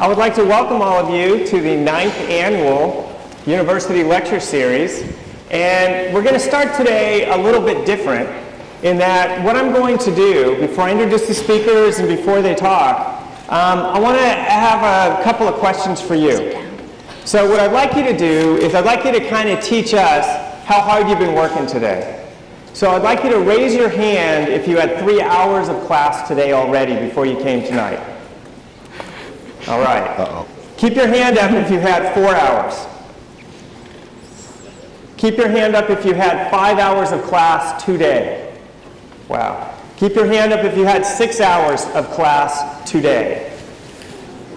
I would like to welcome all of you to the 9th annual University Lecture Series. And we're going to start today a little bit different in that what I'm going to do, before I introduce the speakers and before they talk, I want to have a couple of questions for you. So what I'd like you to do is I'd like you to kind of teach us how hard you've been working today. So I'd like you to raise your hand if you had 3 hours of class today already before you came tonight. All right. Uh-oh. Keep your hand up if you had 4 hours. Keep your hand up if you had 5 hours of class today. Wow. Keep your hand up if you had 6 hours of class today.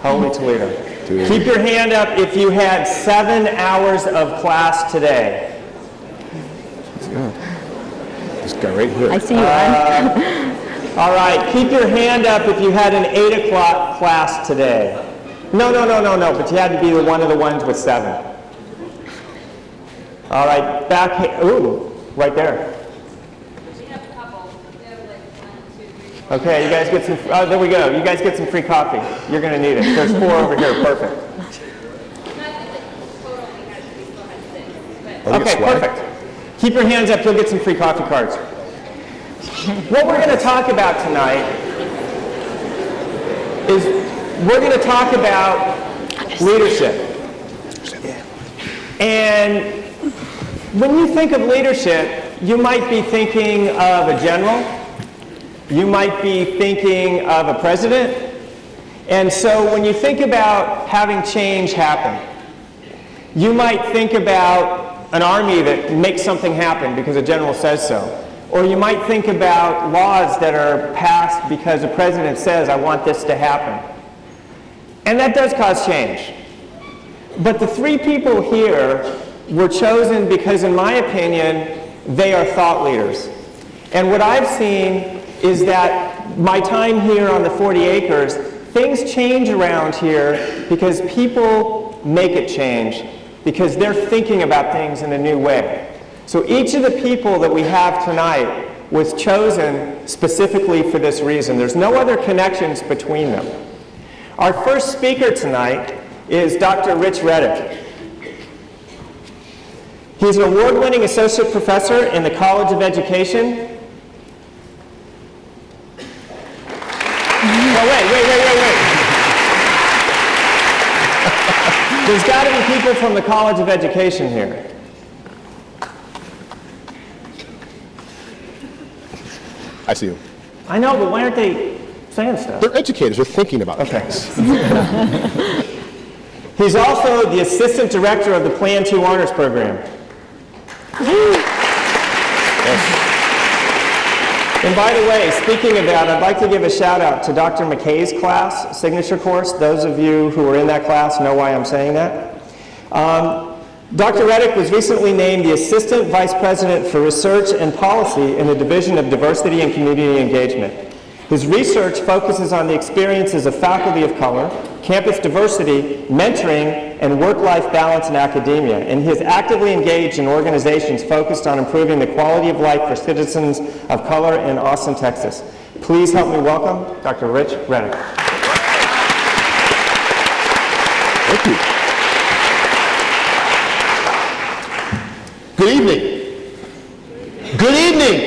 Holy Toledo. Keep your hand up if you had 7 hours of class today. This guy right here. I see you. All right. Keep your hand up if you had an 8 o'clock class today. No, but you had to be one of the ones with 7. All right, back here. Ooh, right there. We have a couple. We have like 1, 2, 3, 4. Okay, you guys get some, oh, there we go. You guys get some free coffee. You're going to need it. There's 4 over here. Perfect. Okay, perfect. Keep your hands up. You'll get some free coffee cards. What we're going to talk about tonight is we're going to talk about leadership. And when you think of leadership, you might be thinking of a general. You might be thinking of a president. And so when you think about having change happen, you might think about an army that makes something happen because a general says so. Or you might think about laws that are passed because a president says, I want this to happen. And that does cause change. But the 3 people here were chosen because, in my opinion, they are thought leaders. And what I've seen is that my time here on the 40 acres, things change around here because people make it change, because they're thinking about things in a new way. So each of the people that we have tonight was chosen specifically for this reason. There's no other connections between them. Our first speaker tonight is Dr. Rich Reddick. He's an award-winning associate professor in the College of Education. Oh, wait. There's got to be people from the College of Education here. I see you. I know, but why aren't they saying stuff? They're educators. They're thinking about things. He's also the assistant director of the Plan 2 Honors Program. Yes. And by the way, speaking of that, I'd like to give a shout out to Dr. McKay's class, signature course. Those of you who were in that class know why I'm saying that. Dr. Reddick was recently named the Assistant Vice President for Research and Policy in the Division of Diversity and Community Engagement. His research focuses on the experiences of faculty of color, campus diversity, mentoring, and work-life balance in academia, and he is actively engaged in organizations focused on improving the quality of life for citizens of color in Austin, Texas. Please help me welcome Dr. Rich Reddick. Thank you. Good evening. Good evening.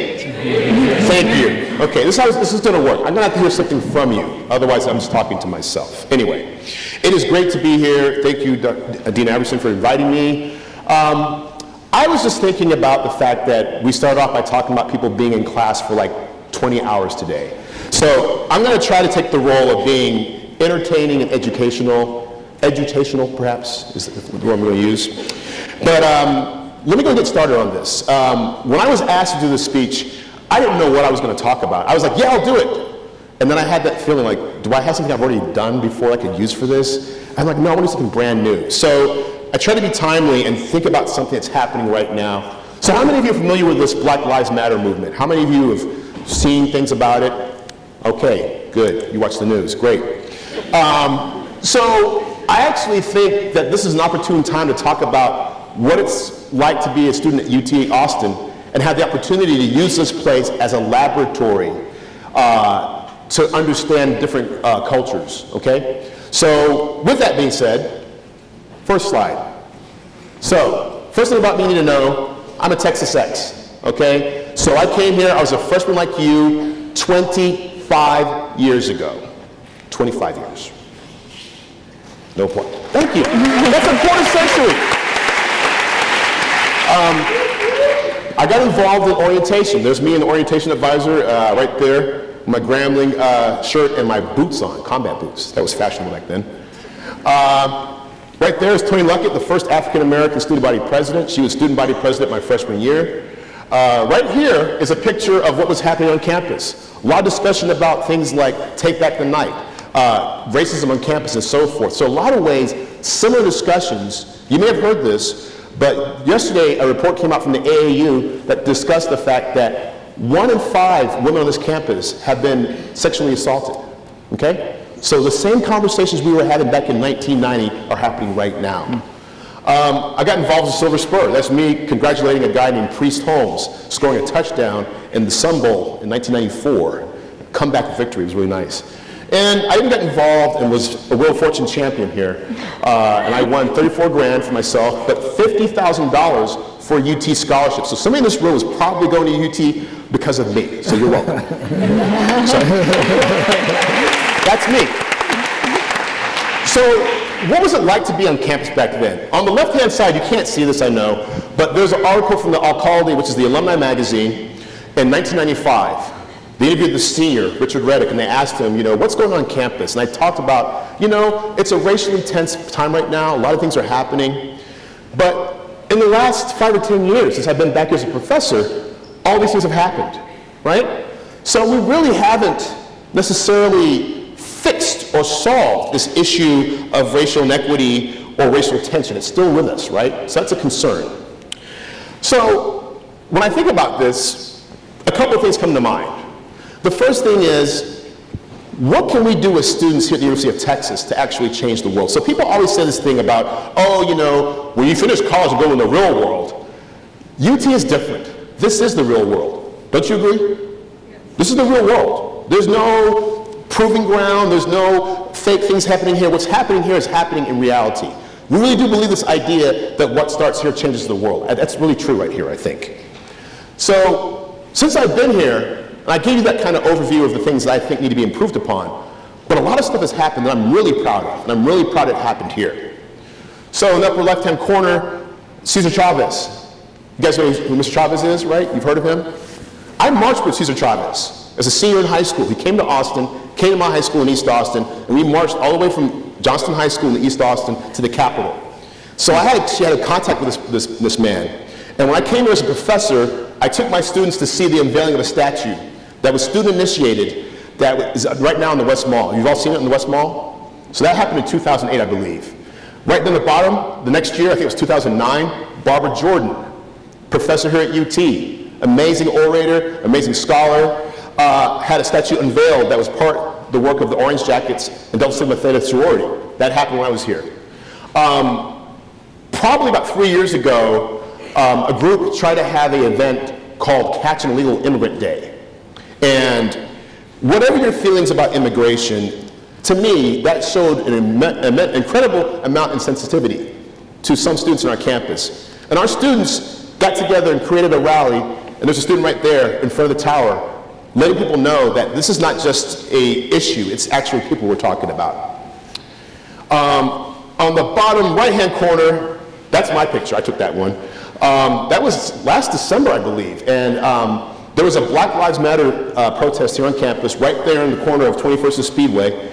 Thank you. Okay, this is going to work. I'm going to have to hear something from you. Otherwise, I'm just talking to myself. Anyway, it is great to be here. Thank you, Dean Iverson, for inviting me. I was just thinking about the fact that we started off by talking about people being in class for like 20 hours today. So I'm going to try to take the role of being entertaining and edutational perhaps, is the word I'm going to use. But let me go get started on this. When I was asked to do this speech, I didn't know what I was going to talk about. I was like, yeah, I'll do it. And then I had that feeling like, do I have something I've already done before I could use for this? I'm like, no, I want to do something brand new. So I try to be timely and think about something that's happening right now. So how many of you are familiar with this Black Lives Matter movement? How many of you have seen things about it? Okay, good. You watch the news. Great. So I actually think that this is an opportune time to talk about what it's like to be a student at UT Austin and have the opportunity to use this place as a laboratory to understand different cultures, okay? So with that being said, first slide. So first thing about me you need to know, I'm a Texas X, okay? So I came here, I was a freshman like you 25 years ago. 25 years. No point. Thank you. That's a quarter century. I got involved in orientation. There's me and the orientation advisor right there, my Grambling shirt and my boots on, combat boots. That was fashionable back then. Right there is Tony Luckett, the first African-American student body president. She was student body president my freshman year. Right here is a picture of what was happening on campus. A lot of discussion about things like Take Back the Night, racism on campus and so forth. So a lot of ways, similar discussions. You may have heard this, but yesterday a report came out from the AAU that discussed the fact that 1 in 5 women on this campus have been sexually assaulted, okay? So the same conversations we were having back in 1990 are happening right now. I got involved with Silver Spur. That's me congratulating a guy named Priest Holmes scoring a touchdown in the Sun Bowl in 1994. Comeback victory was really nice. And I even got involved and was a Wheel of Fortune champion here. And I won 34 grand for myself, but $50,000 for UT scholarship. So somebody in this room is probably going to UT because of me. So you're welcome. So, that's me. So what was it like to be on campus back then? On the left-hand side, you can't see this, I know, but there's an article from the Alcalde, which is the alumni magazine, in 1995. They interviewed the senior, Richard Reddick, and they asked him, you know, what's going on campus? And I talked about, you know, it's a racially tense time right now. A lot of things are happening. But in the last 5 or 10 years, since I've been back here as a professor, all these things have happened, right? So we really haven't necessarily fixed or solved this issue of racial inequity or racial tension. It's still with us, right? So that's a concern. So when I think about this, a couple of things come to mind. The first thing is, what can we do as students here at the University of Texas to actually change the world? So people always say this thing about, oh, you know, when you finish college and go in the real world. UT is different. This is the real world. Don't you agree? This is the real world. There's no proving ground. There's no fake things happening here. What's happening here is happening in reality. We really do believe this idea that what starts here changes the world. That's really true right here, I think. So since I've been here, and I gave you that kind of overview of the things that I think need to be improved upon, but a lot of stuff has happened that I'm really proud of, and I'm really proud it happened here. So in the upper left-hand corner, Cesar Chavez. You guys know who Mr. Chavez is, right? You've heard of him? I marched with Cesar Chavez as a senior in high school. He came to Austin, came to my high school in East Austin, and we marched all the way from Johnston High School in East Austin to the Capitol. So I actually had a contact with this man. And when I came here as a professor, I took my students to see the unveiling of a statue that was student initiated, that is right now in the West Mall. You've all seen it in the West Mall? So that happened in 2008, I believe. Right down the bottom, the next year, I think it was 2009, Barbara Jordan, professor here at UT, amazing orator, amazing scholar, had a statue unveiled that was part of the work of the Orange Jackets and Delta Sigma Theta sorority. That happened when I was here. Probably about 3 years ago, a group tried to have an event called Catch an Illegal Immigrant Day. And whatever your feelings about immigration, to me, that showed an incredible amount of sensitivity to some students on our campus. And our students got together and created a rally, and there's a student right there in front of the tower, letting people know that this is not just an issue, it's actually people we're talking about. On the bottom right-hand corner, that's my picture, I took that one. That was last December, I believe, and there was a Black Lives Matter protest here on campus, right there in the corner of 21st and Speedway,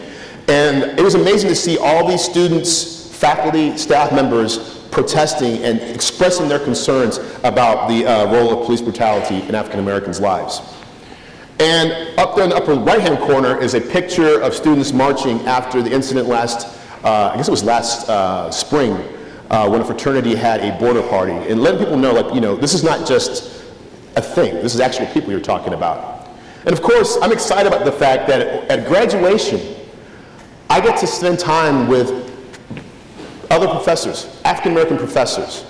and it was amazing to see all these students, faculty, staff members protesting and expressing their concerns about the role of police brutality in African Americans' lives. And up there in the upper right-hand corner is a picture of students marching after the incident I guess it was last spring, when a fraternity had a border party, and letting people know, like, you know, this is not just a thing. This is actual people you're talking about. And of course, I'm excited about the fact that at graduation, I get to spend time with other professors, African American professors.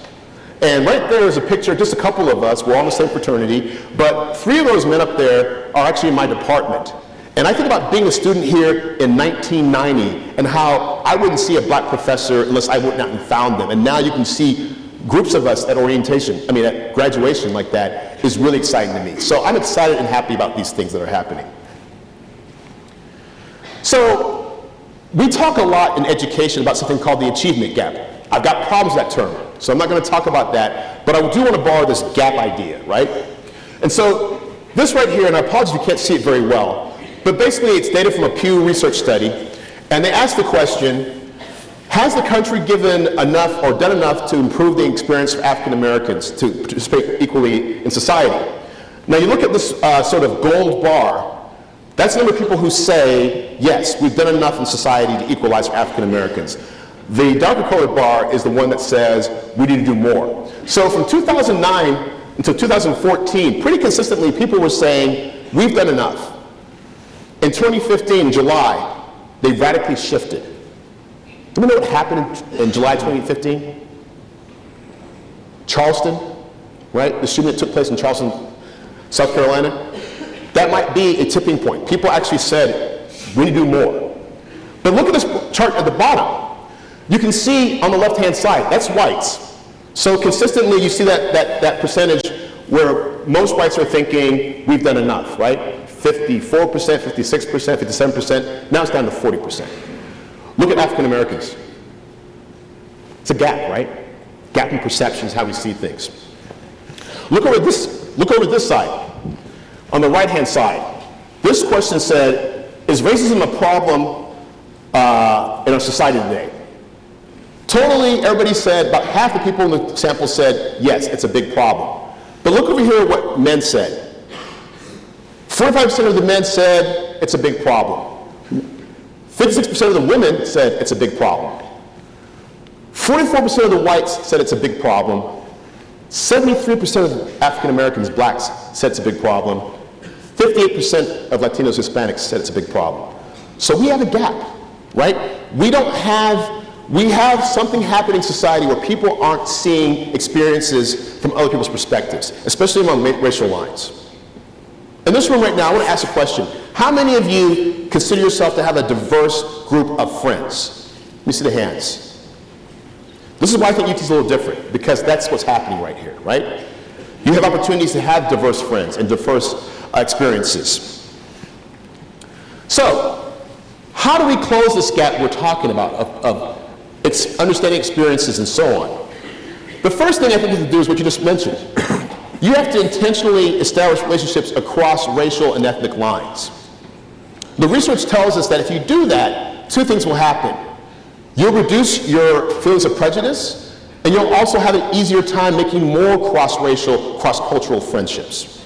And right there is a picture, just a couple of us, we're all in the same fraternity, but 3 of those men up there are actually in my department. And I think about being a student here in 1990 and how I wouldn't see a black professor unless I went out and found them. And now you can see groups of us at at graduation like that is really exciting to me. So I'm excited and happy about these things that are happening. So we talk a lot in education about something called the achievement gap. I've got problems with that term, so I'm not going to talk about that, but I do want to borrow this gap idea, right? And so this right here, and I apologize if you can't see it very well, but basically it's data from a Pew Research study, and they asked the question, has the country given enough or done enough to improve the experience for African Americans to participate equally in society? Now you look at this sort of gold bar, that's the number of people who say, yes, we've done enough in society to equalize for African Americans. The darker colored bar is the one that says we need to do more. So from 2009 until 2014, pretty consistently people were saying we've done enough. In 2015, July, they radically shifted. Do you know what happened in July 2015? Charleston, right? The shooting that took place in Charleston, South Carolina. That might be a tipping point. People actually said, we need to do more. But look at this chart at the bottom. You can see on the left-hand side, that's whites. So consistently you see that percentage where most whites are thinking, we've done enough, right? 54%, 56%, 57%, now it's down to 40%. Look at African Americans. It's a gap, right? Gap in perceptions, how we see things. Look over this side. On the right-hand side, this question said, is racism a problem in our society today? Totally, everybody said, about half the people in the sample said, yes, it's a big problem. But look over here at what men said. 45% of the men said it's a big problem. 56% of the women said it's a big problem. 44% of the whites said it's a big problem. 73% of African Americans, blacks, said it's a big problem. 58% of Latinos, Hispanics said it's a big problem. So we have a gap, right? We have something happening in society where people aren't seeing experiences from other people's perspectives, especially among racial lines. In this room right now, I want to ask a question. How many of you consider yourself to have a diverse group of friends? Let me see the hands. This is why I think UT is a little different, because that's what's happening right here, right? You have opportunities to have diverse friends and diverse experiences. So, how do we close this gap we're talking about of understanding experiences and so on? The first thing I think you have to do is what you just mentioned. You have to intentionally establish relationships across racial and ethnic lines. The research tells us that if you do that, two things will happen. You'll reduce your feelings of prejudice, and you'll also have an easier time making more cross-racial, cross-cultural friendships.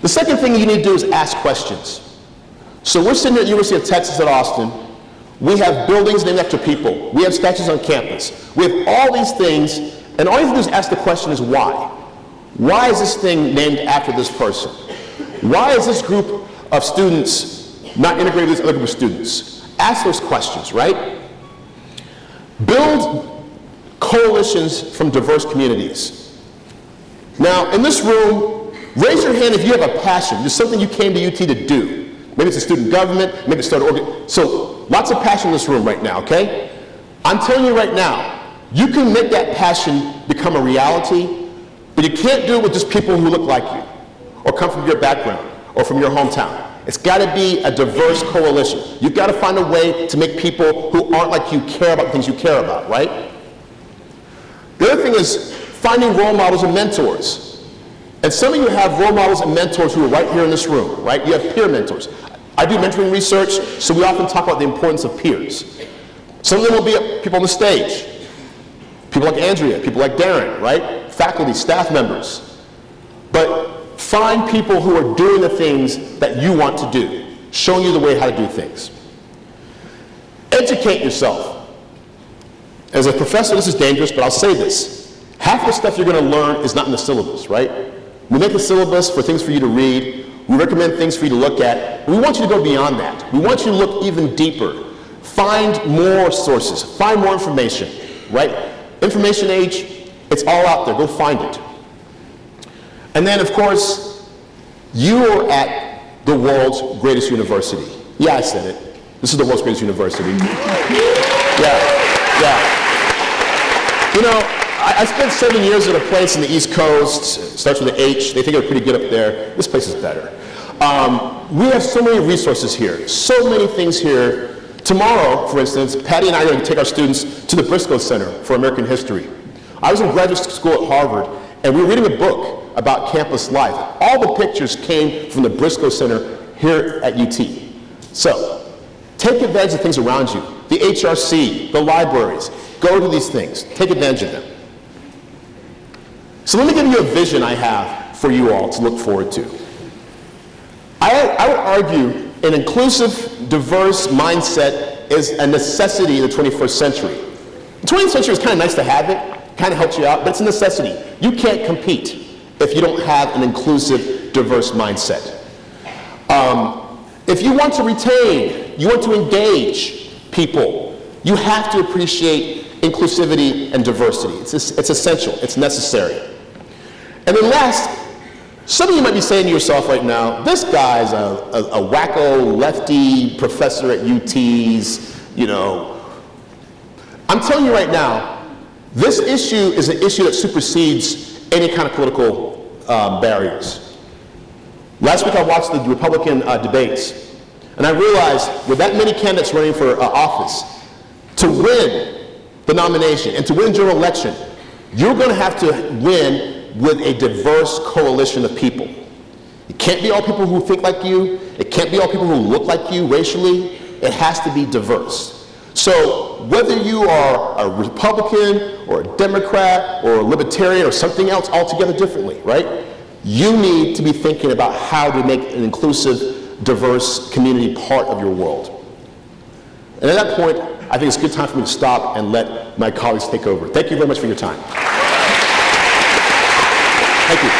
The second thing you need to do is ask questions. So we're sitting at the University of Texas at Austin. We have buildings named after people. We have statues on campus. We have all these things, and all you have to do is ask the question is why? Why is this thing named after this person? Why is this group of students not integrated with this other group of students? Ask those questions, right? Build coalitions from diverse communities. Now, in this room, raise your hand if you have a passion. There's something you came to UT to do. Maybe it's a student government, maybe it's so lots of passion in this room right now, okay? I'm telling you right now, you can make that passion become a reality, but you can't do it with just people who look like you, or come from your background, or from your hometown. It's got to be a diverse coalition. You've got to find a way to make people who aren't like you care about things you care about, right? The other thing is finding role models and mentors. And some of you have role models and mentors who are right here in this room, right? You have peer mentors. I do mentoring research, so we often talk about the importance of peers. Some of them will be people on the stage. People like Andrea, people like Daron, right? Faculty, staff members. But find people who are doing the things that you want to do, showing you the way how to do things. Educate yourself. As a professor, this is dangerous, but I'll say this. Half the stuff you're going to learn is not in the syllabus, right? We make a syllabus for things for you to read. We recommend things for you to look at. We want you to go beyond that. We want you to look even deeper. Find more sources. Find more information, right? Information age, it's all out there. Go find it. And then, of course, you are at the world's greatest university. Yeah, I said it. This is the world's greatest university. Yeah. You know, I spent 7 years at a place in the East Coast, starts with an H. They think they're pretty good up there. This place is better. We have so many resources here, so many things here. Tomorrow, for instance, Patty and I are going to take our students to the Briscoe Center for American History. I was in graduate school at Harvard, and we were reading a book about campus life. All the pictures came from the Briscoe Center here at UT. So, take advantage of things around you. The HRC, the libraries. Go to these things. Take advantage of them. So let me give you a vision I have for you all to look forward to. I would argue an inclusive, diverse mindset is a necessity in the 21st century. The 20th century is kind of nice to have it, kind of helps you out, but it's a necessity. You can't compete if you don't have an inclusive, diverse mindset. If you want to retain, you want to engage people, you have to appreciate inclusivity and diversity. It's essential, it's necessary. And then last, some of you might be saying to yourself right now, this guy's a wacko lefty professor at UT's, you know. I'm telling you right now, this issue is an issue that supersedes any kind of political barriers. Last week I watched the Republican debates, and I realized with that many candidates running for office, to win the nomination and to win general election, you're going to have to win with a diverse coalition of people. It can't be all people who think like you. It can't be all people who look like you racially. It has to be diverse. So whether you are a Republican or a Democrat or a Libertarian or something else altogether differently, right? You need to be thinking about how to make an inclusive, diverse community part of your world. And at that point, I think it's a good time for me to stop and let my colleagues take over. Thank you very much for your time. Thank you.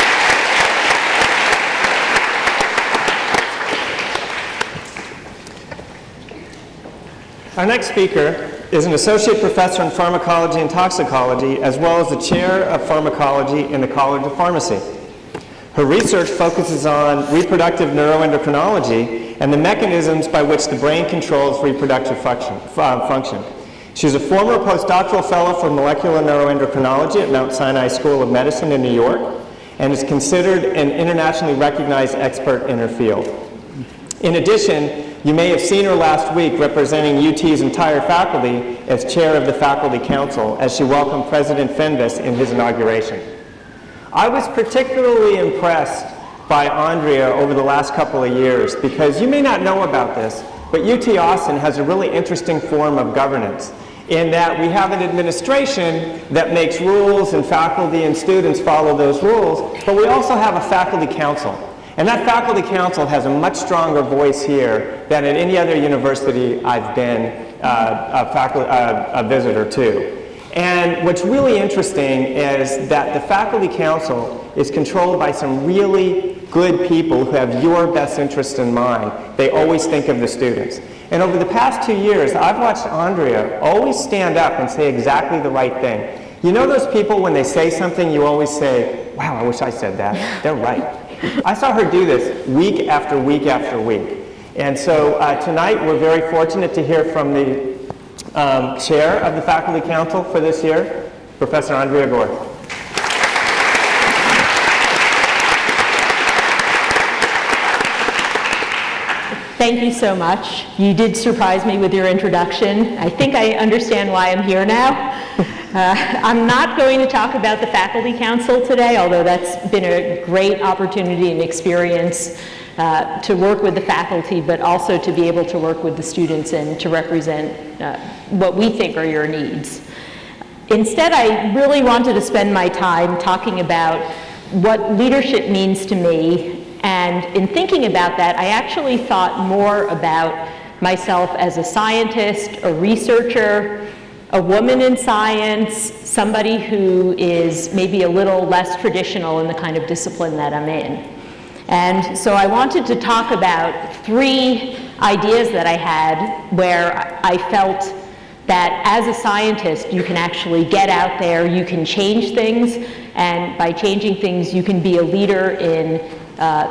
Our next speaker is an associate professor in pharmacology and toxicology, as well as the chair of pharmacology in the College of Pharmacy. Her research focuses on reproductive neuroendocrinology and the mechanisms by which the brain controls reproductive function. She's a former postdoctoral fellow for molecular neuroendocrinology at Mount Sinai School of Medicine in New York, and is considered an internationally recognized expert in her field. In addition, you may have seen her last week representing UT's entire faculty as chair of the Faculty Council as she welcomed President Fenves in his inauguration. I was particularly impressed by Andrea over the last couple of years because you may not know about this, but UT Austin has a really interesting form of governance in that we have an administration that makes rules and faculty and students follow those rules, but we also have a faculty council. And that faculty council has a much stronger voice here than at any other university I've been a visitor to. And what's really interesting is that the faculty council is controlled by some really good people who have your best interest in mind. They always think of the students. And over the past 2 years, I've watched Andrea always stand up and say exactly the right thing. You know those people when they say something, you always say, wow, I wish I said that. They're right. I saw her do this week after week after week. And so tonight we're very fortunate to hear from the chair of the Faculty Council for this year, Professor Andrea Gore. Thank you so much. You did surprise me with your introduction. I think I understand why I'm here now. I'm not going to talk about the Faculty Council today, although that's been a great opportunity and experience to work with the faculty, but also to be able to work with the students and to represent what we think are your needs. Instead, I really wanted to spend my time talking about what leadership means to me. And in thinking about that, I actually thought more about myself as a scientist, a researcher, a woman in science, somebody who is maybe a little less traditional in the kind of discipline that I'm in. And so I wanted to talk about 3 ideas that I had where I felt that as a scientist, you can actually get out there, you can change things, and by changing things, you can be a leader in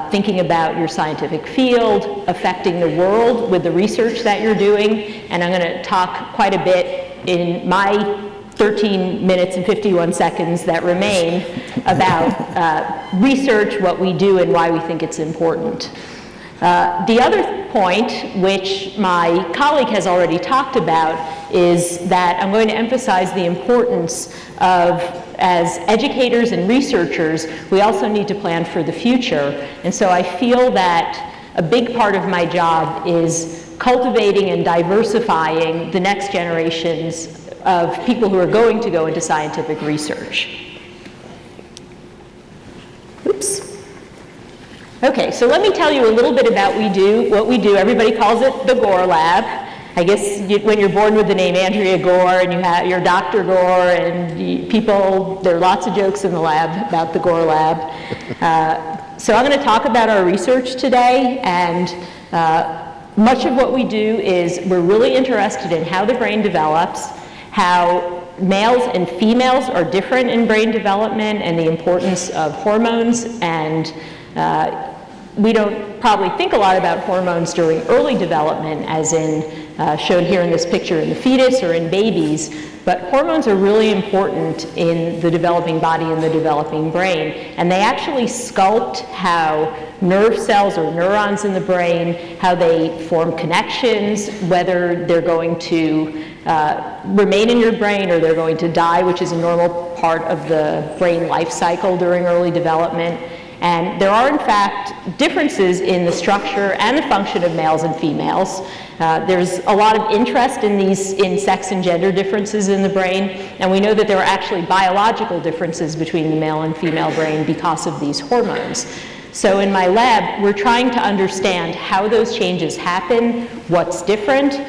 thinking about your scientific field, affecting the world with the research that you're doing. And I'm going to talk quite a bit in my 13 minutes and 51 seconds that remain about research, what we do, and why we think it's important. The other point, which my colleague has already talked about, is that I'm going to emphasize the importance of, as educators and researchers, we also need to plan for the future. And so I feel that a big part of my job is cultivating and diversifying the next generations of people who are going to go into scientific research. Oops. Okay, so let me tell you a little bit about what we do. Everybody calls it the Gore Lab. I guess when you're born with the name Andrea Gore and you have your Dr. Gore and there are lots of jokes in the lab about the Gore Lab. So I'm going to talk about our research today, and much of what we do is we're really interested in how the brain develops, how males and females are different in brain development, and the importance of hormones. And we don't probably think a lot about hormones during early development, as in shown here in this picture in the fetus or in babies, but hormones are really important in the developing body and the developing brain, and they actually sculpt how nerve cells or neurons in the brain, how they form connections, whether they're going to remain in your brain or they're going to die, which is a normal part of the brain life cycle during early development. And there are, in fact, differences in the structure and the function of males and females. There's a lot of interest in sex and gender differences in the brain, and we know that there are actually biological differences between the male and female brain because of these hormones. So in my lab, we're trying to understand how those changes happen, what's different.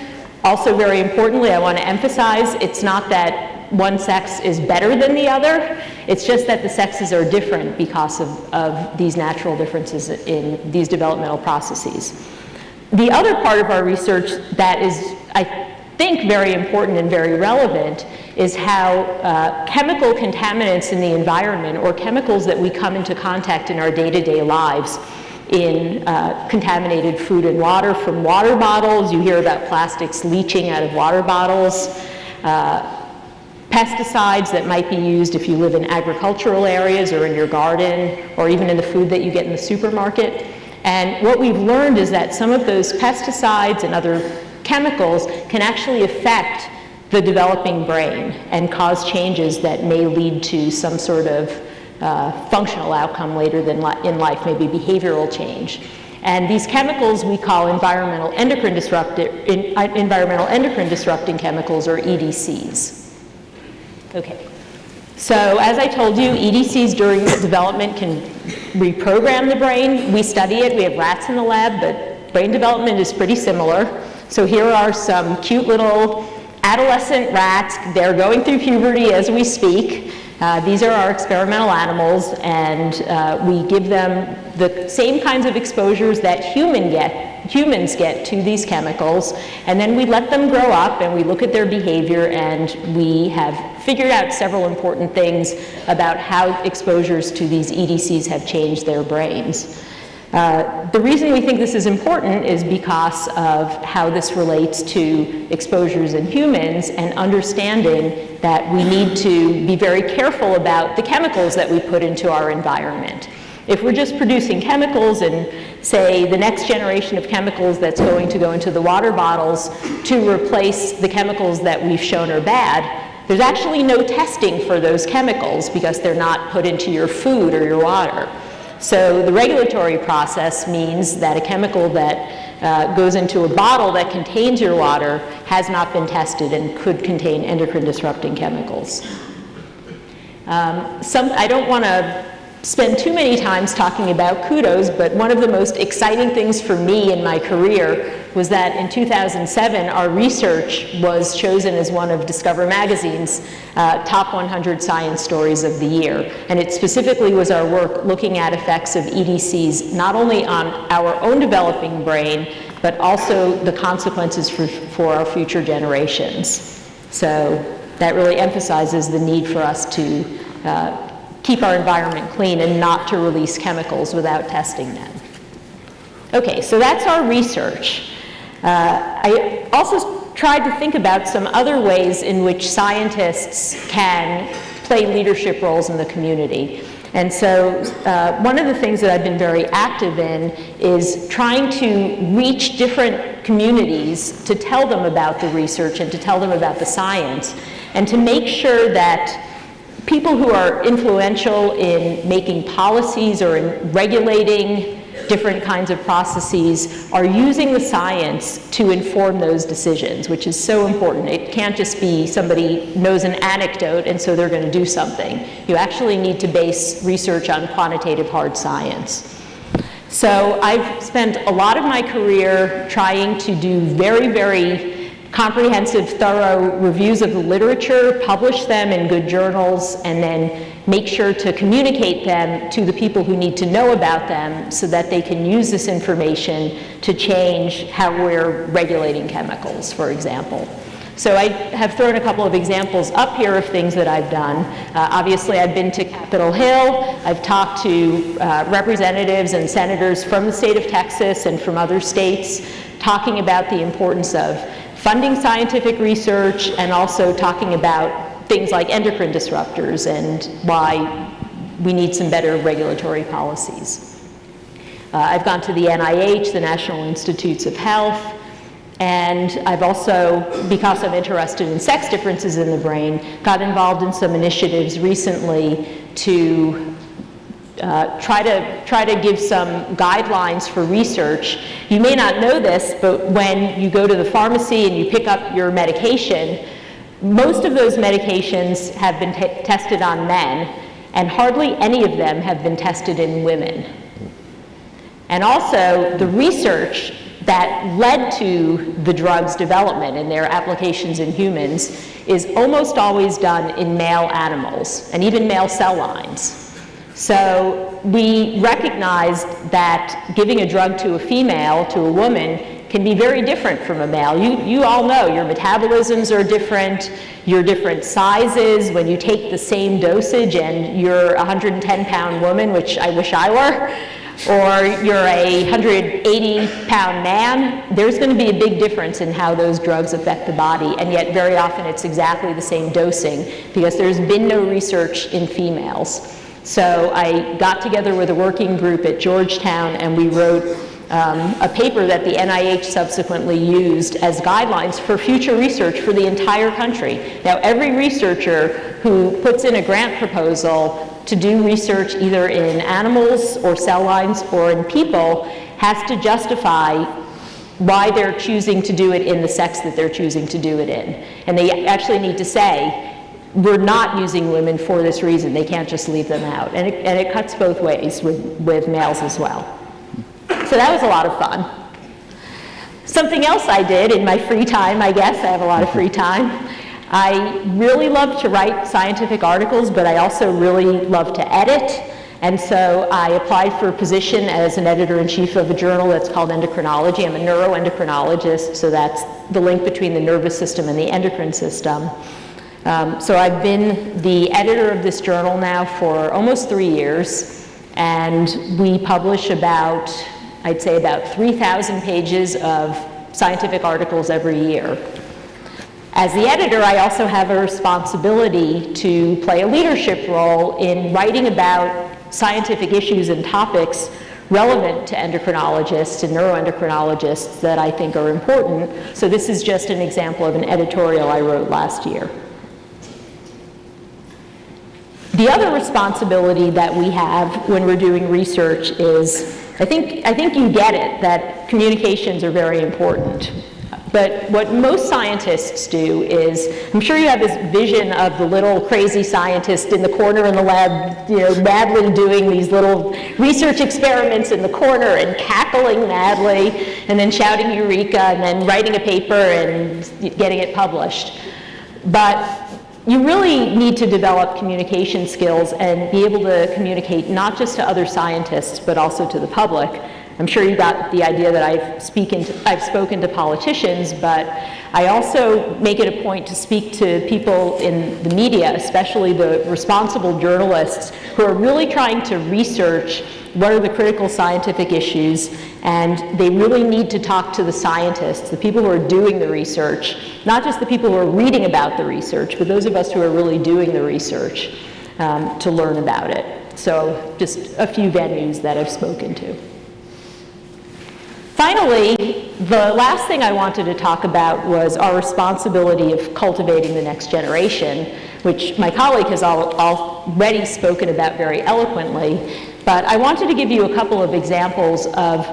Also, very importantly, I want to emphasize, it's not that one sex is better than the other. It's just that the sexes are different because of these natural differences in these developmental processes. The other part of our research that is, I think, very important and very relevant is how chemical contaminants in the environment, or chemicals that we come into contact in our day-to-day lives, in contaminated food and water from water bottles. You hear about plastics leaching out of water bottles. Pesticides that might be used if you live in agricultural areas or in your garden, or even in the food that you get in the supermarket. And what we've learned is that some of those pesticides and other chemicals can actually affect the developing brain and cause changes that may lead to some sort of functional outcome later in life, maybe behavioral change. And these chemicals we call environmental endocrine disrupting chemicals, or EDCs. Okay, so as I told you, EDCs during development can reprogram the brain. We study it. We have rats in the lab, but brain development is pretty similar. So here are some cute little adolescent rats. They're going through puberty as we speak. These are our experimental animals, and we give them the same kinds of exposures that humans get to these chemicals, and then we let them grow up and we look at their behavior, and we have figured out several important things about how exposures to these EDCs have changed their brains. The reason we think this is important is because of how this relates to exposures in humans, and understanding that we need to be very careful about the chemicals that we put into our environment. If we're just producing chemicals, and say the next generation of chemicals that's going to go into the water bottles to replace the chemicals that we've shown are bad, there's actually no testing for those chemicals because they're not put into your food or your water. So the regulatory process means that a chemical that goes into a bottle that contains your water has not been tested and could contain endocrine disrupting chemicals. I don't want to spend too many times talking about kudos, but one of the most exciting things for me in my career was that in 2007, our research was chosen as one of Discover Magazine's top 100 science stories of the year. And it specifically was our work looking at effects of EDCs, not only on our own developing brain, but also the consequences for our future generations. So that really emphasizes the need for us to keep our environment clean and not to release chemicals without testing them. Okay, so that's our research. I also tried to think about some other ways in which scientists can play leadership roles in the community. And so one of the things that I've been very active in is trying to reach different communities to tell them about the research and to tell them about the science, and to make sure that people who are influential in making policies or in regulating different kinds of processes are using the science to inform those decisions, which is so important. It can't just be somebody knows an anecdote and so they're going to do something. You actually need to base research on quantitative hard science. So I've spent a lot of my career trying to do very, very comprehensive, thorough reviews of the literature, publish them in good journals, and then make sure to communicate them to the people who need to know about them so that they can use this information to change how we're regulating chemicals, for example. So I have thrown a couple of examples up here of things that I've done. Obviously, I've been to Capitol Hill. I've talked to representatives and senators from the state of Texas and from other states, talking about the importance of funding scientific research and also talking about things like endocrine disruptors and why we need some better regulatory policies. I've gone to the NIH, the National Institutes of Health, and I've also, because I'm interested in sex differences in the brain, got involved in some initiatives recently to try to give some guidelines for research. You may not know this, but when you go to the pharmacy and you pick up your medication, most of those medications have been tested on men, and hardly any of them have been tested in women. And also, the research that led to the drug's development and their applications in humans is almost always done in male animals, and even male cell lines. So we recognized that giving a drug to a female, to a woman, can be very different from a male. You all know your metabolisms are different, you're different sizes. When you take the same dosage and you're a 110-pound woman, which I wish I were, or you're a 180-pound man, there's going to be a big difference in how those drugs affect the body, and yet very often it's exactly the same dosing because there's been no research in females. So I got together with a working group at Georgetown and we wrote a paper that the NIH subsequently used as guidelines for future research for the entire country. Now, every researcher who puts in a grant proposal to do research either in animals or cell lines or in people has to justify why they're choosing to do it in the sex that they're choosing to do it in. And they actually need to say, we're not using women for this reason. They can't just leave them out. And it cuts both ways with males as well. So that was a lot of fun. Something else I did in my free time, I guess, I have a lot of free time. I really love to write scientific articles, but I also really love to edit. And so I applied for a position as an editor-in-chief of a journal that's called Endocrinology. I'm a neuroendocrinologist, so that's the link between the nervous system and the endocrine system. So I've been the editor of this journal now for almost 3 years, and we publish about, I'd say about 3,000 pages of scientific articles every year. As the editor, I also have a responsibility to play a leadership role in writing about scientific issues and topics relevant to endocrinologists and neuroendocrinologists that I think are important. So this is just an example of an editorial I wrote last year. The other responsibility that we have when we're doing research is, I think you get it, that communications are very important. But what most scientists do is, I'm sure you have this vision of the little crazy scientist in the corner in the lab, madly doing these little research experiments in the corner and cackling madly, and then shouting eureka, and then writing a paper and getting it published. But you really need to develop communication skills and be able to communicate not just to other scientists, but also to the public. I'm sure you got the idea that I've spoken to politicians, but I also make it a point to speak to people in the media, especially the responsible journalists who are really trying to research what are the critical scientific issues, and they really need to talk to the scientists, the people who are doing the research, not just the people who are reading about the research, but those of us who are really doing the research to learn about it. So just a few venues that I've spoken to. Finally, the last thing I wanted to talk about was our responsibility of cultivating the next generation, which my colleague has already spoken about very eloquently. But I wanted to give you a couple of examples of,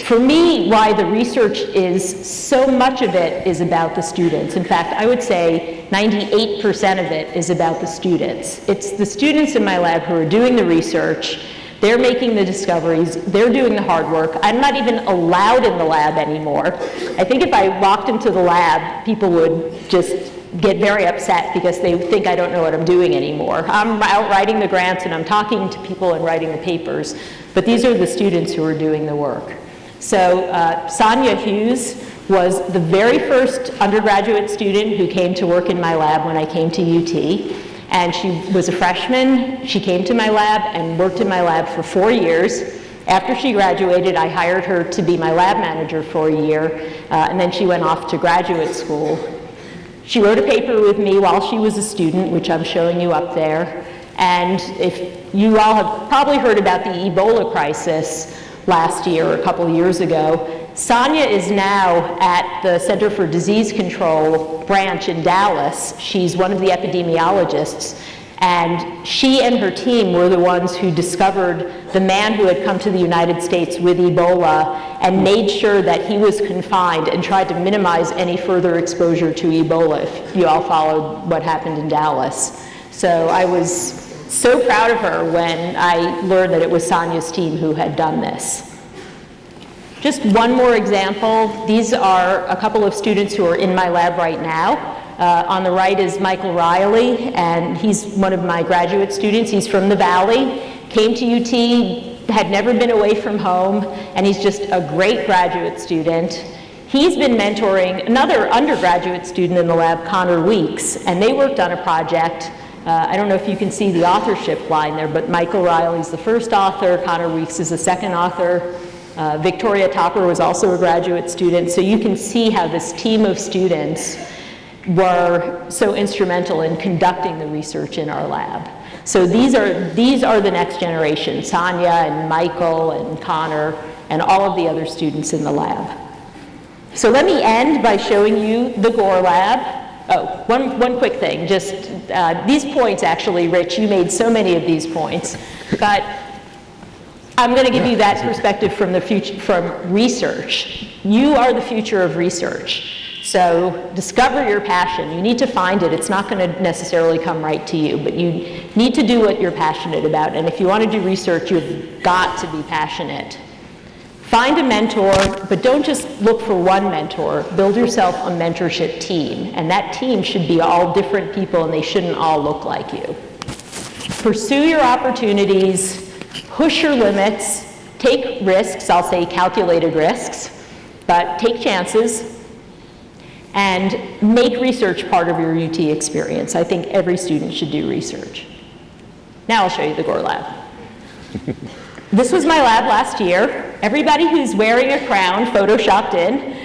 for me, why the research is, so much of it is about the students. In fact, I would say 98% of it is about the students. It's the students in my lab who are doing the research. They're making the discoveries, they're doing the hard work. I'm not even allowed in the lab anymore. I think if I walked into the lab, people would just get very upset because they think I don't know what I'm doing anymore. I'm out writing the grants and I'm talking to people and writing the papers, but these are the students who are doing the work. So Sonia Hughes was the very first undergraduate student who came to work in my lab when I came to UT. And she was a freshman. She came to my lab and worked in my lab for 4 years. After she graduated, I hired her to be my lab manager for a year, and then she went off to graduate school. She wrote a paper with me while she was a student, which I'm showing you up there. And if you all have probably heard about the Ebola crisis last year or a couple years ago, Sonia is now at the Center for Disease Control branch in Dallas. She's one of the epidemiologists, and she and her team were the ones who discovered the man who had come to the United States with Ebola and made sure that he was confined and tried to minimize any further exposure to Ebola, if you all followed what happened in Dallas. So I was so proud of her when I learned that it was Sonia's team who had done this. Just one more example. These are a couple of students who are in my lab right now. On the right is Michael Riley, and he's one of my graduate students. He's from the Valley, came to UT, had never been away from home, and he's just a great graduate student. He's been mentoring another undergraduate student in the lab, Connor Weeks, and they worked on a project. I don't know if you can see the authorship line there, but Michael Riley's the first author, Connor Weeks is the second author. Victoria Topper was also a graduate student, so you can see how this team of students were so instrumental in conducting the research in our lab. So these are the next generation, Sonia and Michael and Connor and all of the other students in the lab. So let me end by showing you the Gore Lab. Oh, one quick thing, just these points actually, Rich, you made so many of these points, but I'm going to give you that perspective from the future, from research. You are the future of research. So discover your passion. You need to find it. It's not going to necessarily come right to you, but you need to do what you're passionate about. And if you want to do research, you've got to be passionate. Find a mentor, but don't just look for one mentor. Build yourself a mentorship team. And that team should be all different people, and they shouldn't all look like you. Pursue your opportunities. Push your limits, take risks, I'll say calculated risks, but take chances, and make research part of your UT experience. I think every student should do research. Now I'll show you the Gore Lab. This was my lab last year. Everybody who's wearing a crown photoshopped in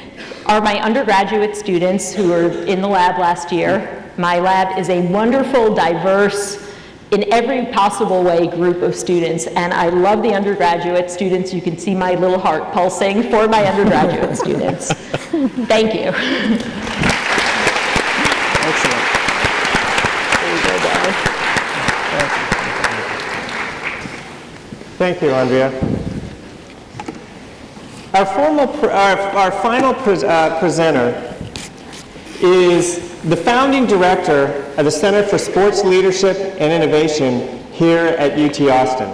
are my undergraduate students who were in the lab last year. My lab is a wonderful, diverse, in every possible way group of students, and I love the undergraduate students. You can see my little heart pulsing for my undergraduate students. Thank you. Excellent. There you go, Darren. Thank you, Andrea. Our final presenter is the founding director of the Center for Sports Leadership and Innovation here at UT Austin.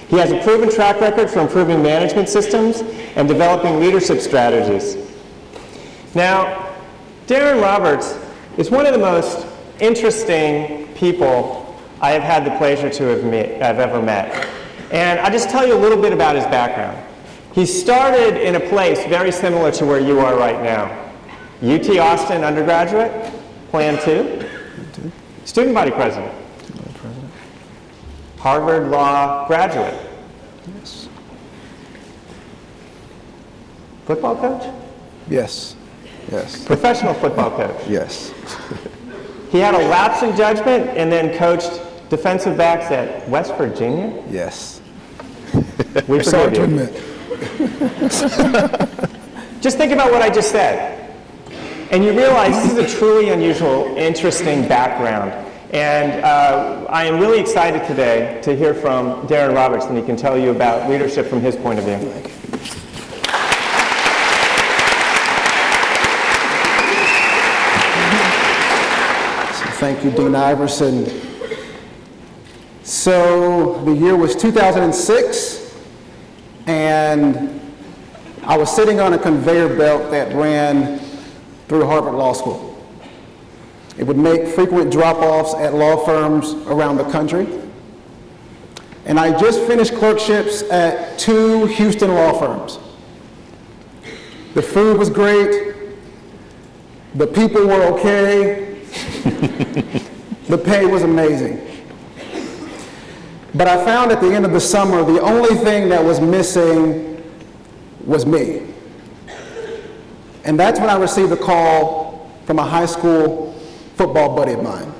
He has a proven track record for improving management systems and developing leadership strategies. Now, Darren Roberts is one of the most interesting people I have had the pleasure to have ever met. And I'll just tell you a little bit about his background. He started in a place very similar to where you are right now. UT Austin undergraduate, Plan 2, student body president, Harvard Law graduate, football coach? Yes. Yes. Professional football coach. Yes. He had a lapse in judgment and then coached defensive backs at West Virginia. Yes. We Sorry forgive to you. admit. Just think about what I just said. And you realize this is a truly unusual, interesting background. And I am really excited today to hear from Darren Roberts, and he can tell you about leadership from his point of view. Thank you, Dean Iverson. So the year was 2006, and I was sitting on a conveyor belt that ran through Harvard Law School. It would make frequent drop-offs at law firms around the country. And I just finished clerkships at 2 Houston law firms. The food was great. The people were okay. The pay was amazing. But I found at the end of the summer, the only thing that was missing was me. And that's when I received a call from a high school football buddy of mine.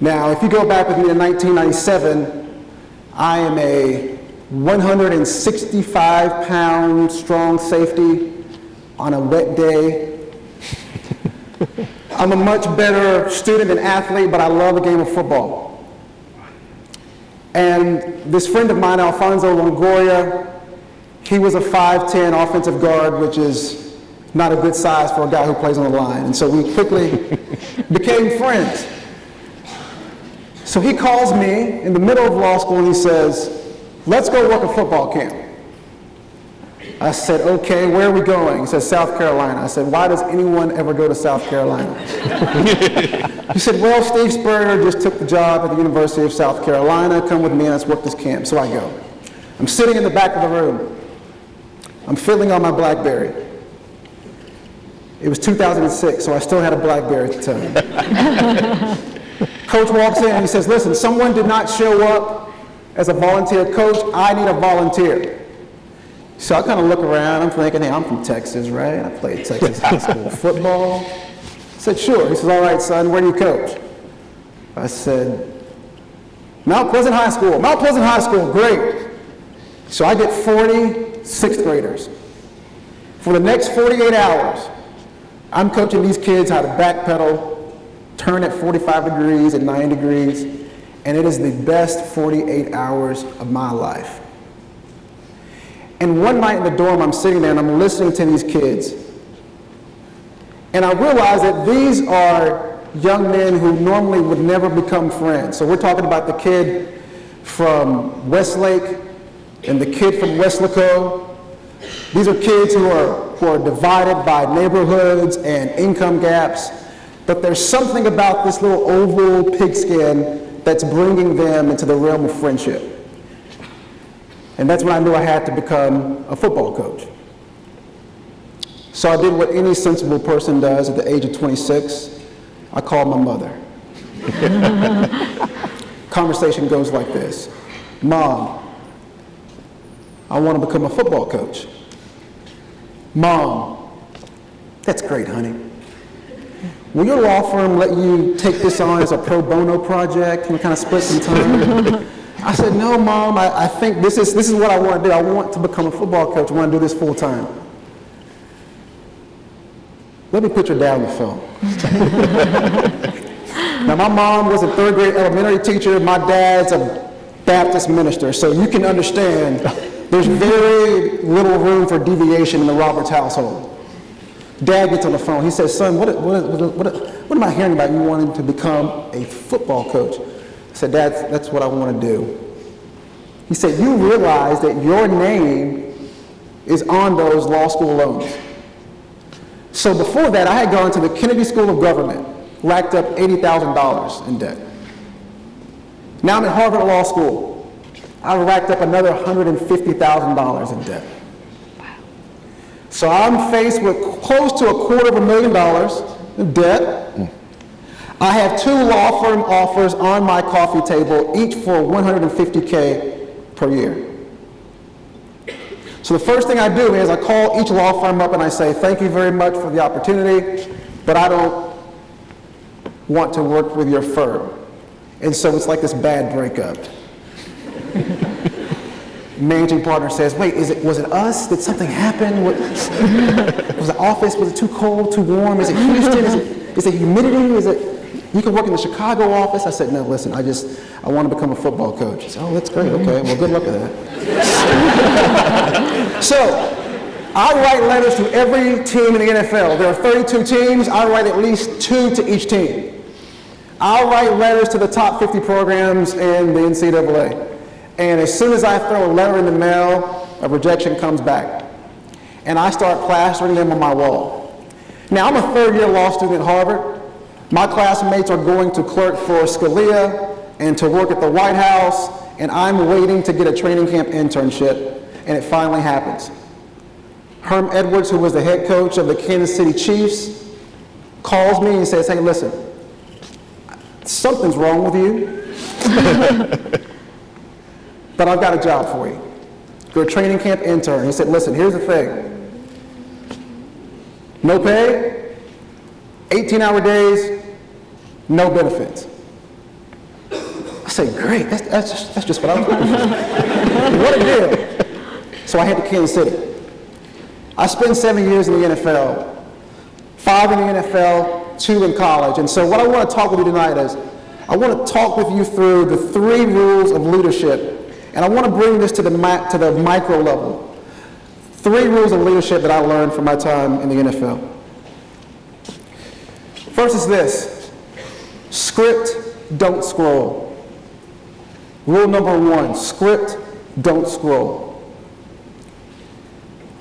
Now, if you go back with me to 1997, I am a 165-pound strong safety on a wet day. I'm a much better student and athlete, but I love the game of football. And this friend of mine, Alfonso Longoria, he was a 5'10" offensive guard, which is not a good size for a guy who plays on the line. And so we quickly became friends. So he calls me in the middle of law school and he says, "Let's go work a football camp." I said, "Okay, where are we going?" He said, "South Carolina." I said, "Why does anyone ever go to South Carolina?" He said, "Well, Steve Spurrier just took the job at the University of South Carolina. Come with me and let's work this camp." So I go. I'm sitting in the back of the room. I'm fiddling on my BlackBerry. It was 2006, so I still had a BlackBerry at the time. Coach walks in and he says, "Listen, someone did not show up as a volunteer coach. I need a volunteer." So I kind of look around. I'm thinking, hey, I'm from Texas, right? I played Texas high school football. I said, "Sure." He says, "All right, son, where do you coach?" I said, "Mount Pleasant High School." "Mount Pleasant High School, great." So I get 40 sixth graders. For the next 48 hours, I'm coaching these kids how to backpedal, turn at 45 degrees and 90 degrees, and it is the best 48 hours of my life. And one night in the dorm, I'm sitting there and I'm listening to these kids, and I realize that these are young men who normally would never become friends. So we're talking about the kid from Westlake and the kid from Weslaco. These are kids who are divided by neighborhoods and income gaps, but there's something about this little oval pigskin that's bringing them into the realm of friendship. And that's when I knew I had to become a football coach. So I did what any sensible person does at the age of 26. I called my mother. Conversation goes like this: "Mom, I want to become a football coach." "Mom, that's great, honey. Will your law firm let you take this on as a pro bono project and kind of split some time?" I said, "No, Mom, I think this is what I want to do. I want to become a football coach. I want to do this full time." Let me put your dad on the phone. Now, my mom was a third grade elementary teacher. My dad's a Baptist minister, so you can understand there's very little room for deviation in the Roberts household. Dad gets on the phone. He says, "Son, what am I hearing about you wanting to become a football coach?" I said, "Dad, that's what I want to do." He said, "You realize that your name is on those law school loans." So before that, I had gone to the Kennedy School of Government, racked up $80,000 in debt. Now I'm at Harvard Law School. I racked up another $150,000 in debt. So I'm faced with close to $250,000 in debt. I have 2 law firm offers on my coffee table, each for $150K per year. So the first thing I do is I call each law firm up and I say, thank you very much for the opportunity, but I don't want to work with your firm. And so it's like this bad breakup. Managing partner says, wait, was it us? Did something happen? Was the office, was it too cold, too warm? Is it Houston? Is it humidity? You can work in the Chicago office? I said, no, listen, I want to become a football coach. He said, oh, that's great, okay, well, good luck with that. So, I write letters to every team in the NFL. There are 32 teams, I write at least 2 to each team. I'll write letters to the top 50 programs in the NCAA. And as soon as I throw a letter in the mail, a rejection comes back. And I start plastering them on my wall. Now, I'm a 3rd-year law student at Harvard. My classmates are going to clerk for Scalia and to work at the White House, and I'm waiting to get a training camp internship, and it finally happens. Herm Edwards, who was the head coach of the Kansas City Chiefs, calls me and says, hey, listen, something's wrong with you. But I've got a job for you. You're a training camp intern. He said, listen, here's the thing. No pay, 18-hour days, no benefits. I said, great, that's just what I was looking for. What a deal. So I head to Kansas City. I spent 7 years in the NFL, 5 in the NFL, 2 in college. And so what I want to talk with you tonight is, I want to talk with you through the 3 rules of leadership. And I want to bring this to the micro level. 3 rules of leadership that I learned from my time in the NFL. First is this: script, don't scroll. Rule number 1, script, don't scroll.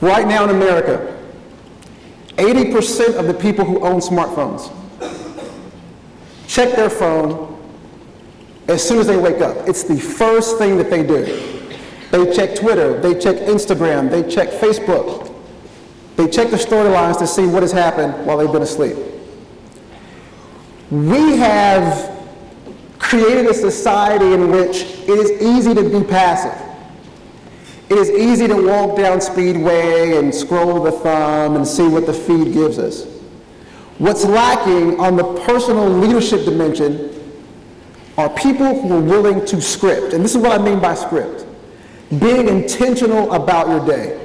Right now in America, 80% of the people who own smartphones check their phone as soon as they wake up. It's the first thing that they do. They check Twitter, they check Instagram, they check Facebook. They check the storylines to see what has happened while they've been asleep. We have created a society in which it is easy to be passive. It is easy to walk down Speedway and scroll the thumb and see what the feed gives us. What's lacking on the personal leadership dimension are people who are willing to script. And this is what I mean by script. Being intentional about your day.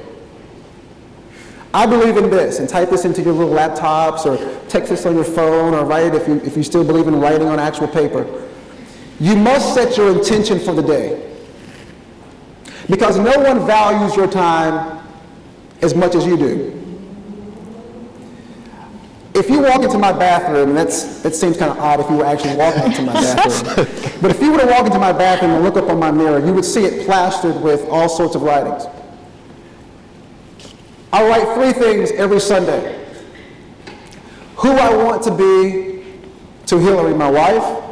I believe in this, and type this into your little laptops or text this on your phone or write it if you still believe in writing on actual paper. You must set your intention for the day. Because no one values your time as much as you do. If you walk into my bathroom, and that seems kind of odd if you were actually walking into my bathroom, but if you were to walk into my bathroom and look up on my mirror, you would see it plastered with all sorts of writings. I write 3 things every Sunday. Who I want to be to Hillary, my wife,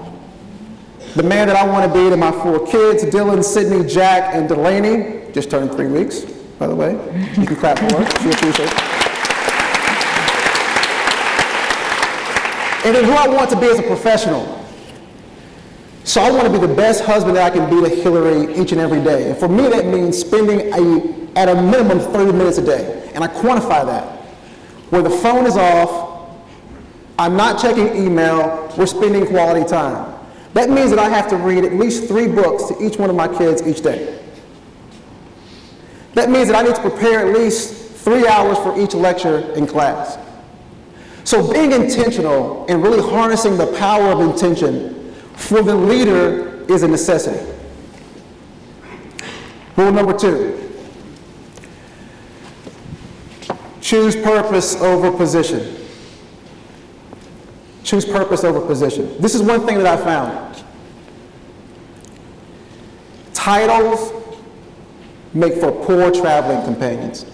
the man that I want to be to my 4 kids, Dylan, Sydney, Jack, and Delaney, just turned 3 weeks, by the way. You can clap for her, she appreciates it. And then who I want to be as a professional. So I want to be the best husband that I can be to Hillary each and every day. And for me, that means spending at a minimum 30 minutes a day. And I quantify that. Where the phone is off, I'm not checking email, we're spending quality time. That means that I have to read at least 3 books to each one of my kids each day. That means that I need to prepare at least 3 hours for each lecture in class. So being intentional and really harnessing the power of intention for the leader is a necessity. Rule number 2. Choose purpose over position. Choose purpose over position. This is one thing that I found. Titles make for poor traveling companions.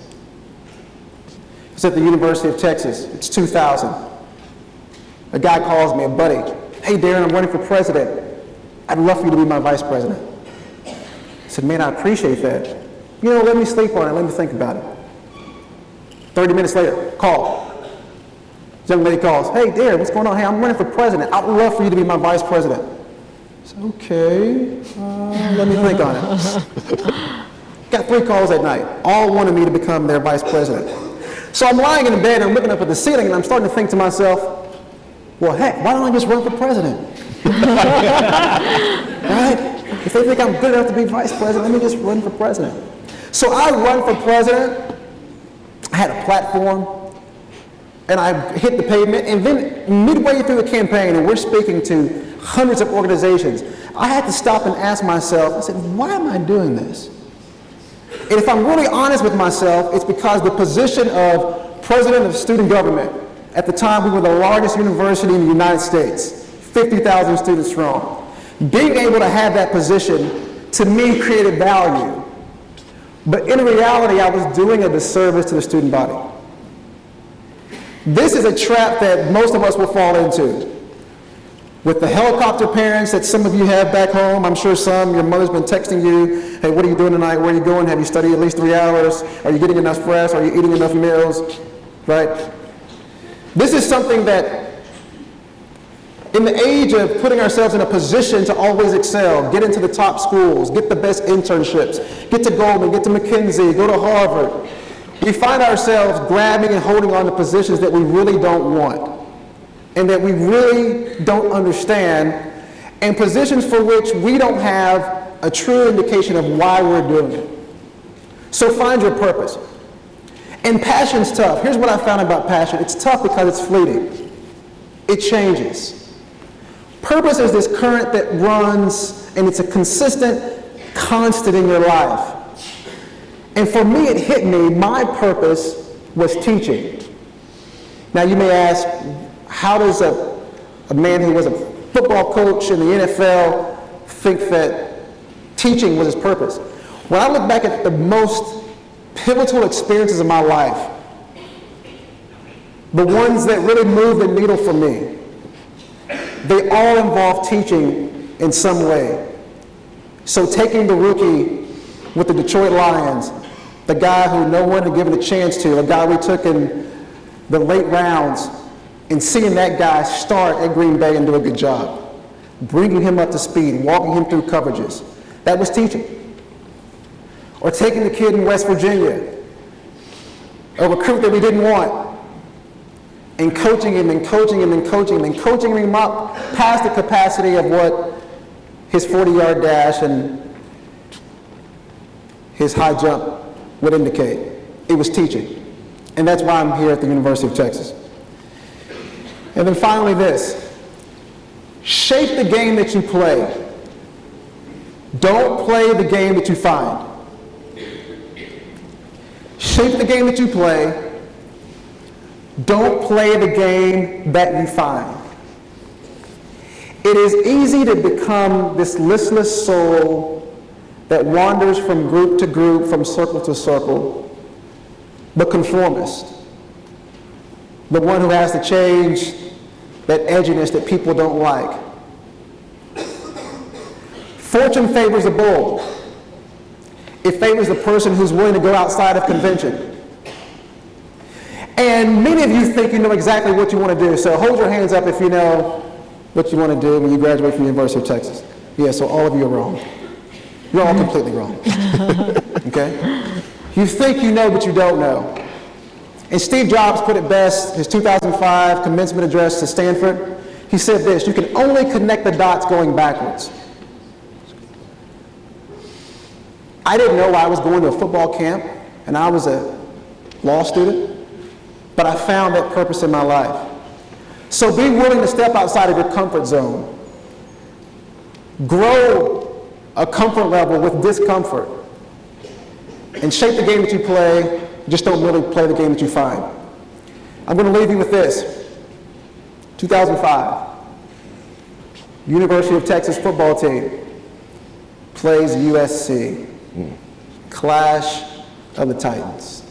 It's at the University of Texas. It's 2000. A guy calls me, a buddy. Hey, Darren, I'm running for president. I'd love for you to be my vice president. said, man, I appreciate that. You know, let me sleep on it, let me think about it. 30 minutes later, call. This young lady calls, hey, Darren, what's going on? Hey, I'm running for president. I would love for you to be my vice president. I said, okay, let me think on it. Got 3 calls that night, all wanted me to become their vice president. So I'm lying in bed and I'm looking up at the ceiling and I'm starting to think to myself, well, heck, why don't I just run for president? Right? If they think I'm good enough to be vice president, let me just run for president. So I run for president. I had a platform, and I hit the pavement, and then midway through the campaign, and we're speaking to hundreds of organizations, I had to stop and ask myself, I said, why am I doing this? And if I'm really honest with myself, it's because the position of president of student government, at the time we were the largest university in the United States, 50,000 students strong. Being able to have that position, to me, created value. But in reality, I was doing a disservice to the student body. This is a trap that most of us will fall into. With the helicopter parents that some of you have back home, I'm sure your mother's been texting you, hey, what are you doing tonight? Where are you going? Have you studied at least 3 hours? Are you getting enough rest? Are you eating enough meals? Right? This is something that, in the age of putting ourselves in a position to always excel, get into the top schools, get the best internships, get to Goldman, get to McKinsey, go to Harvard, we find ourselves grabbing and holding on to positions that we really don't want and that we really don't understand, and positions for which we don't have a true indication of why we're doing it. So find your purpose. And passion's tough. Here's what I found about passion. It's tough because it's fleeting. It changes. Purpose is this current that runs, and it's a consistent, constant in your life. And for me, it hit me, my purpose was teaching. Now you may ask, how does a man who was a football coach in the NFL think that teaching was his purpose? When I look back at the most pivotal experiences of my life, the ones that really moved the needle for me, they all involve teaching in some way. So taking the rookie with the Detroit Lions, the guy who no one had given a chance to, a guy we took in the late rounds, and seeing that guy start at Green Bay and do a good job, bringing him up to speed, walking him through coverages, that was teaching. Or taking the kid in West Virginia, a recruit that we didn't want, and coaching him and coaching him and coaching him and coaching him up past the capacity of what his 40-yard dash and his high jump would indicate. It was teaching. And that's why I'm here at the University of Texas. And then finally this, shape the game that you play. Don't play the game that you find. Shape the game that you play. Don't play the game that you find. It is easy to become this listless soul that wanders from group to group, from circle to circle, the conformist, the one who has to change that edginess that people don't like. Fortune favors the bold. It favors the person who's willing to go outside of convention. And many of you think you know exactly what you want to do, so hold your hands up if you know what you want to do when you graduate from the University of Texas. Yeah, so all of you are wrong. You're all completely wrong. Okay? You think you know, but you don't know. And Steve Jobs put it best, his 2005 commencement address to Stanford. He said this, you can only connect the dots going backwards. I didn't know I was going to a football camp, and I was a law student, but I found that purpose in my life. So be willing to step outside of your comfort zone. Grow a comfort level with discomfort. And shape the game that you play, just don't really play the game that you find. I'm going to leave you with this. 2005, University of Texas football team plays USC. Clash of the Titans.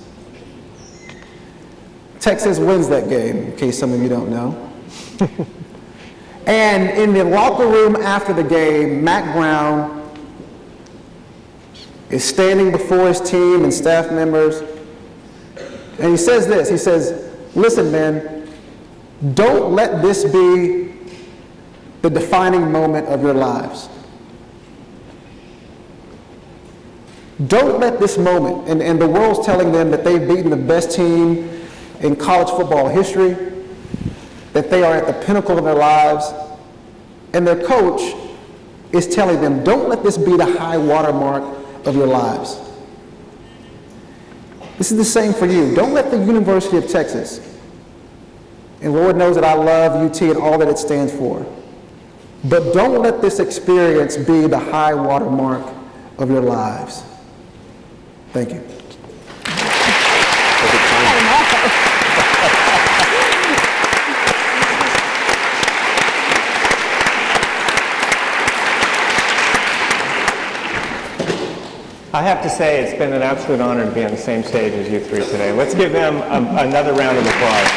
Texas wins that game, in case some of you don't know. And in the locker room after the game, Mack Brown is standing before his team and staff members, and he says this, he says, listen, men, don't let this be the defining moment of your lives. Don't let this moment, and the world's telling them that they've beaten the best team in college football history, that they are at the pinnacle of their lives, and their coach is telling them, don't let this be the high water mark of your lives. This is the same for you. Don't let the University of Texas, and Lord knows that I love UT and all that it stands for, but don't let this experience be the high water mark of your lives. Thank you. I have to say it's been an absolute honor to be on the same stage as you three today. Let's give them another round of applause.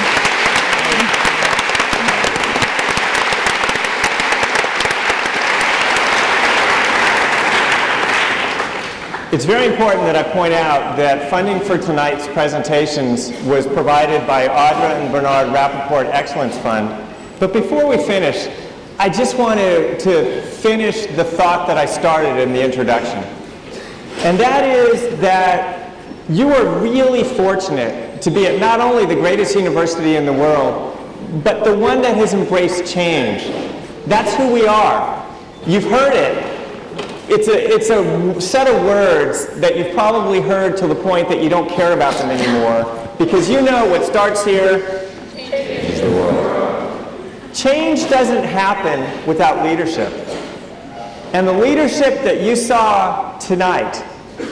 It's very important that I point out that funding for tonight's presentations was provided by Audra and Bernard Rappaport Excellence Fund. But before we finish, I just want to finish the thought that I started in the introduction. And that is that you are really fortunate to be at not only the greatest university in the world, but the one that has embraced change. That's who we are. You've heard it. It's a set of words that you've probably heard to the point that you don't care about them anymore, because you know what starts here changes the world. Change doesn't happen without leadership. And the leadership that you saw tonight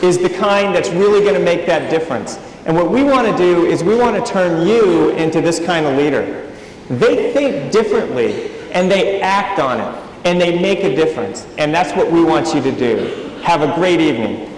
is the kind that's really going to make that difference. And what we want to do is we want to turn you into this kind of leader. They think differently, and they act on it, and they make a difference. And that's what we want you to do. Have a great evening.